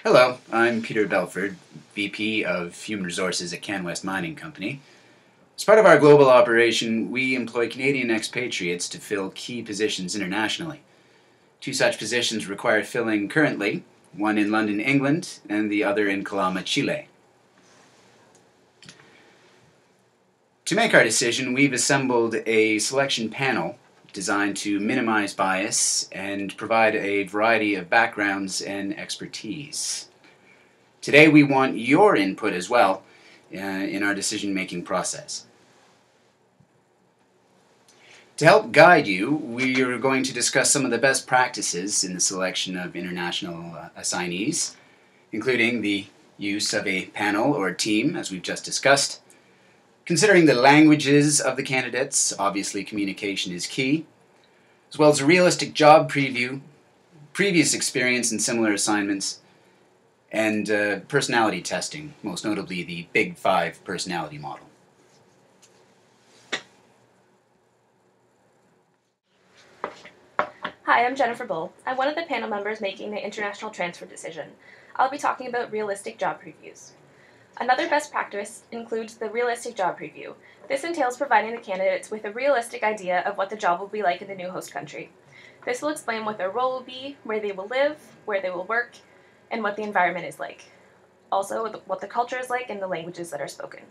Hello, I'm Peter Belford, VP of Human Resources at CanWest Mining Co. As part of our global operation, we employ Canadian expatriates to fill key positions internationally. Two such positions require filling currently, one in London, England, and the other in Calama, Chile. To make our decision, we've assembled a selection panel designed to minimize bias and provide a variety of backgrounds and expertise. Today we want your input as well in our decision-making process. To help guide you, we are going to discuss some of the best practices in the selection of international assignees, including the use of a panel or team, as we've just discussed. Considering the languages of the candidates, obviously communication is key, as well as a realistic job preview, previous experience in similar assignments, and personality testing, most notably the Big Five personality model. Hi, I'm Jennifer Bull. I'm one of the panel members making the international transfer decision. I'll be talking about realistic job previews. Another best practice includes the realistic job preview. This entails providing the candidates with a realistic idea of what the job will be like in the new host country. This will explain what their role will be, where they will live, where they will work, and what the environment is like. Also, what the culture is like and the languages that are spoken.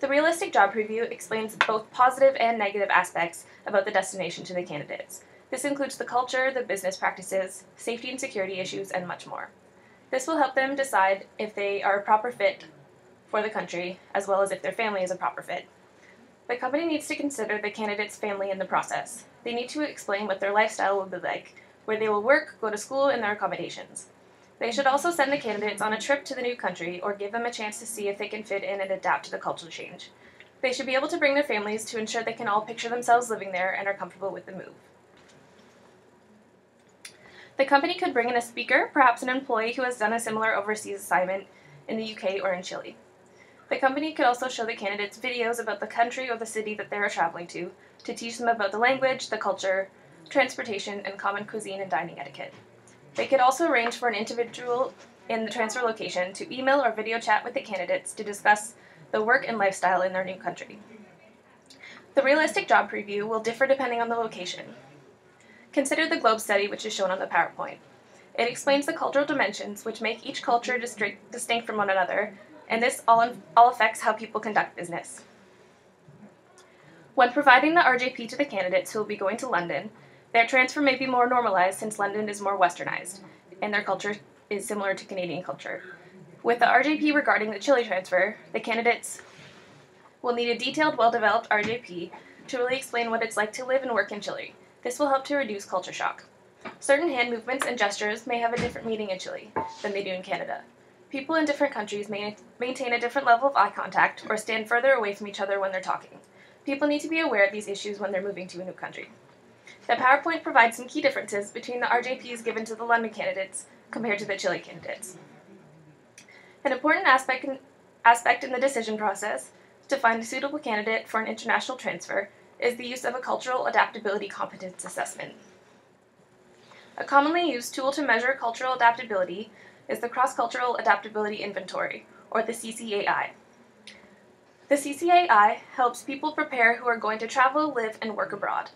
The realistic job preview explains both positive and negative aspects about the destination to the candidates. This includes the culture, the business practices, safety and security issues, and much more. This will help them decide if they are a proper fit for the country, as well as if their family is a proper fit. The company needs to consider the candidate's family in the process. They need to explain what their lifestyle will be like, where they will work, go to school, and their accommodations. They should also send the candidates on a trip to the new country or give them a chance to see if they can fit in and adapt to the cultural change. They should be able to bring their families to ensure they can all picture themselves living there and are comfortable with the move. The company could bring in a speaker, perhaps an employee who has done a similar overseas assignment in the UK or in Chile. The company could also show the candidates videos about the country or the city that they are traveling to teach them about the language, the culture, transportation, and common cuisine and dining etiquette. They could also arrange for an individual in the transfer location to email or video chat with the candidates to discuss the work and lifestyle in their new country. The realistic job preview will differ depending on the location. Consider the globe study, which is shown on the PowerPoint. It explains the cultural dimensions which make each culture distinct from one another, and this all affects how people conduct business. When providing the RJP to the candidates who will be going to London, their transfer may be more normalized since London is more westernized, and their culture is similar to Canadian culture. With the RJP regarding the Chile transfer, the candidates will need a detailed, well-developed RJP to really explain what it's like to live and work in Chile. This will help to reduce culture shock. Certain hand movements and gestures may have a different meaning in Chile than they do in Canada. People in different countries may maintain a different level of eye contact or stand further away from each other when they're talking. People need to be aware of these issues when they're moving to a new country. The PowerPoint provides some key differences between the RJPs given to the London candidates compared to the Chile candidates. An important aspect in the decision process to find a suitable candidate for an international transfer is the use of a cultural adaptability competence assessment. A commonly used tool to measure cultural adaptability is the Cross-Cultural Adaptability Inventory, or the CCAI. The CCAI helps people prepare who are going to travel, live, and work abroad.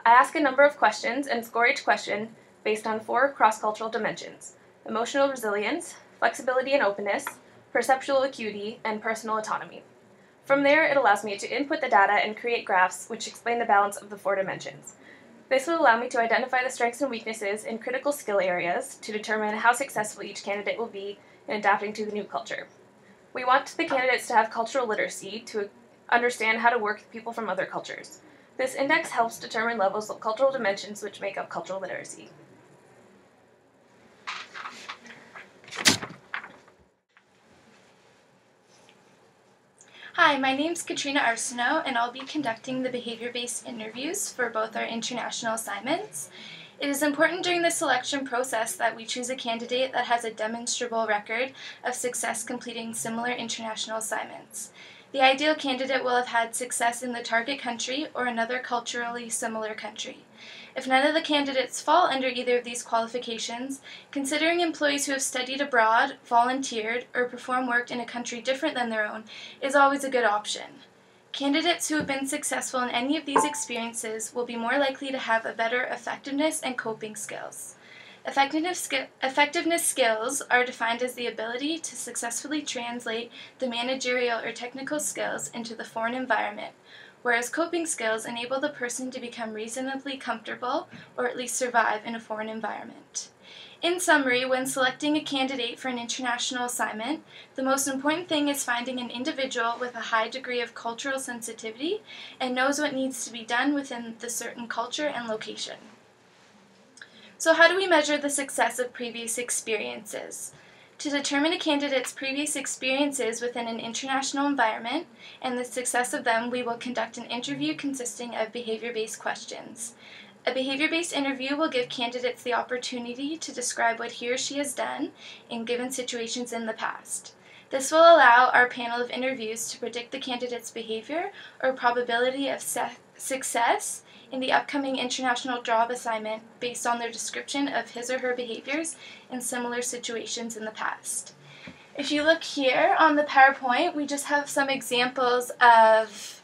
I ask a number of questions and score each question based on 4 cross-cultural dimensions: emotional resilience, flexibility and openness, perceptual acuity, and personal autonomy. From there, it allows me to input the data and create graphs which explain the balance of the 4 dimensions. This will allow me to identify the strengths and weaknesses in critical skill areas to determine how successful each candidate will be in adapting to the new culture. We want the candidates to have cultural literacy to understand how to work with people from other cultures. This index helps determine levels of cultural dimensions which make up cultural literacy. Hi, my name's Katrina Arseneau, and I'll be conducting the behavior-based interviews for both our international assignments. It is important during the selection process that we choose a candidate that has a demonstrable record of success completing similar international assignments. The ideal candidate will have had success in the target country or another culturally similar country. If none of the candidates fall under either of these qualifications, considering employees who have studied abroad, volunteered, or performed work in a country different than their own is always a good option. Candidates who have been successful in any of these experiences will be more likely to have a better effectiveness and coping skills. Effectiveness skills are defined as the ability to successfully translate the managerial or technical skills into the foreign environment, whereas coping skills enable the person to become reasonably comfortable or at least survive in a foreign environment. In summary, when selecting a candidate for an international assignment, the most important thing is finding an individual with a high degree of cultural sensitivity and knows what needs to be done within the certain culture and location. So how do we measure the success of previous experiences? To determine a candidate's previous experiences within an international environment and the success of them, we will conduct an interview consisting of behavior-based questions. A behavior-based interview will give candidates the opportunity to describe what he or she has done in given situations in the past. This will allow our panel of interviews to predict the candidate's behavior or probability of success in the upcoming international job assignment based on their description of his or her behaviors in similar situations in the past. If you look here on the PowerPoint, we just have some examples of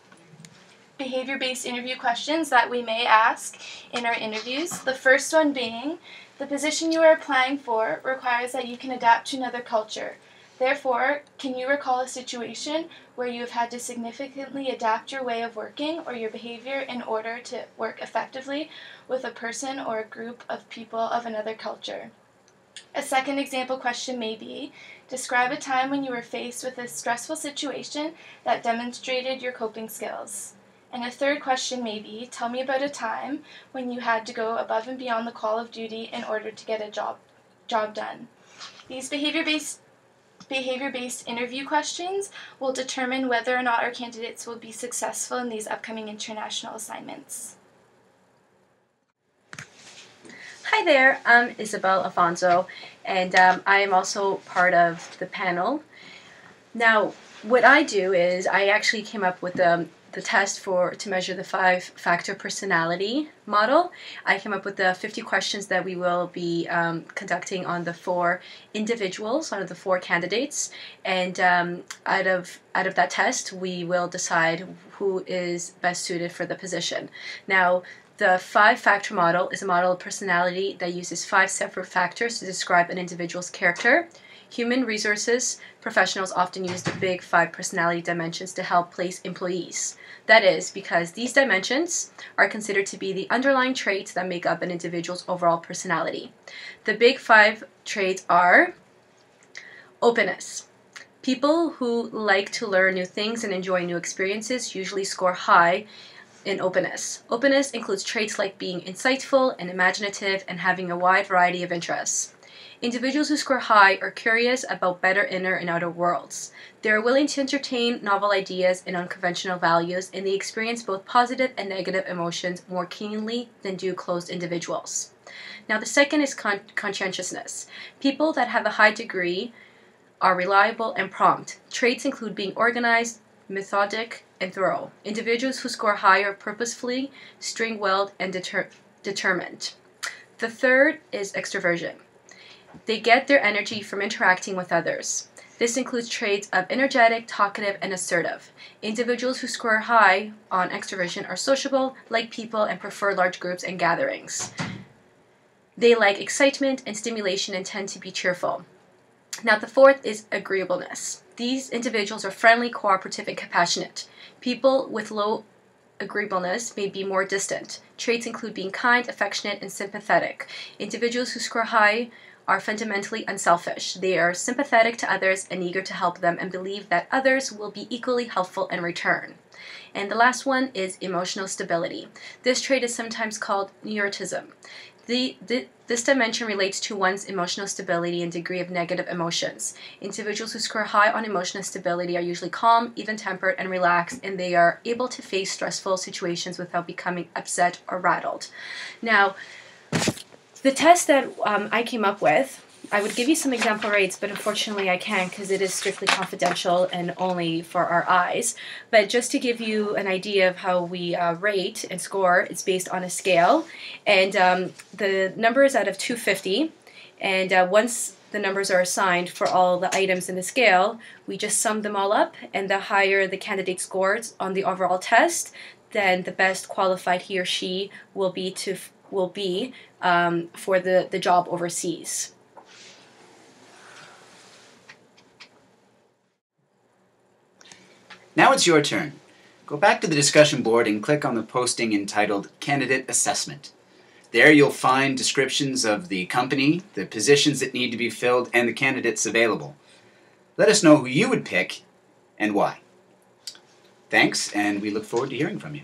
behavior-based interview questions that we may ask in our interviews. The first one being, the position you are applying for requires that you can adapt to another culture. Therefore, can you recall a situation where you have had to significantly adapt your way of working or your behavior in order to work effectively with a person or a group of people of another culture? A second example question may be, describe a time when you were faced with a stressful situation that demonstrated your coping skills. And a third question may be, tell me about a time when you had to go above and beyond the call of duty in order to get a job done. These behavior-based interview questions will determine whether or not our candidates will be successful in these upcoming international assignments. Hi there, I'm Isabel Afonso, and I am also part of the panel. Now, what I do is I actually came up with the test to measure the 5-factor personality model. I came up with the 50 questions that we will be conducting on the 4 individuals, on the 4 candidates, and out of that test, we will decide who is best suited for the position. Now, the 5-factor model is a model of personality that uses 5 separate factors to describe an individual's character. Human resources professionals often use the big 5 personality dimensions to help place employees. That is because these dimensions are considered to be the underlying traits that make up an individual's overall personality. The big 5 traits are openness. People who like to learn new things and enjoy new experiences usually score high in openness. Openness includes traits like being insightful and imaginative and having a wide variety of interests. Individuals who score high are curious about better inner and outer worlds. They are willing to entertain novel ideas and unconventional values, and they experience both positive and negative emotions more keenly than do closed individuals. Now, the second is conscientiousness. People that have a high degree are reliable and prompt. Traits include being organized, methodic, and thorough. Individuals who score high are purposefully, string-willed, and determined. The third is extroversion. They get their energy from interacting with others. This includes traits of energetic, talkative, and assertive. Individuals who score high on extroversion are sociable, like people, and prefer large groups and gatherings. They like excitement and stimulation and tend to be cheerful. Now, the fourth is agreeableness. These individuals are friendly, cooperative, and compassionate. People with low agreeableness may be more distant. Traits include being kind, affectionate, and sympathetic. Individuals who score high are fundamentally unselfish. They are sympathetic to others and eager to help them and believe that others will be equally helpful in return. And the last one is emotional stability. This trait is sometimes called neuroticism. This dimension relates to one's emotional stability and degree of negative emotions. Individuals who score high on emotional stability are usually calm, even-tempered, and relaxed, and they are able to face stressful situations without becoming upset or rattled. Now, the test that I came up with I would give you some example rates, but unfortunately I can't because it is strictly confidential and only for our eyes. But just to give you an idea of how we rate and score, it's based on a scale. And the number is out of 250. And once the numbers are assigned for all the items in the scale, we just sum them all up. And the higher the candidate scores on the overall test, then the best qualified he or she will be for the job overseas. Now it's your turn. Go back to the discussion board and click on the posting entitled Candidate Assessment. There you'll find descriptions of the company, the positions that need to be filled, and the candidates available. Let us know who you would pick and why. Thanks, and we look forward to hearing from you.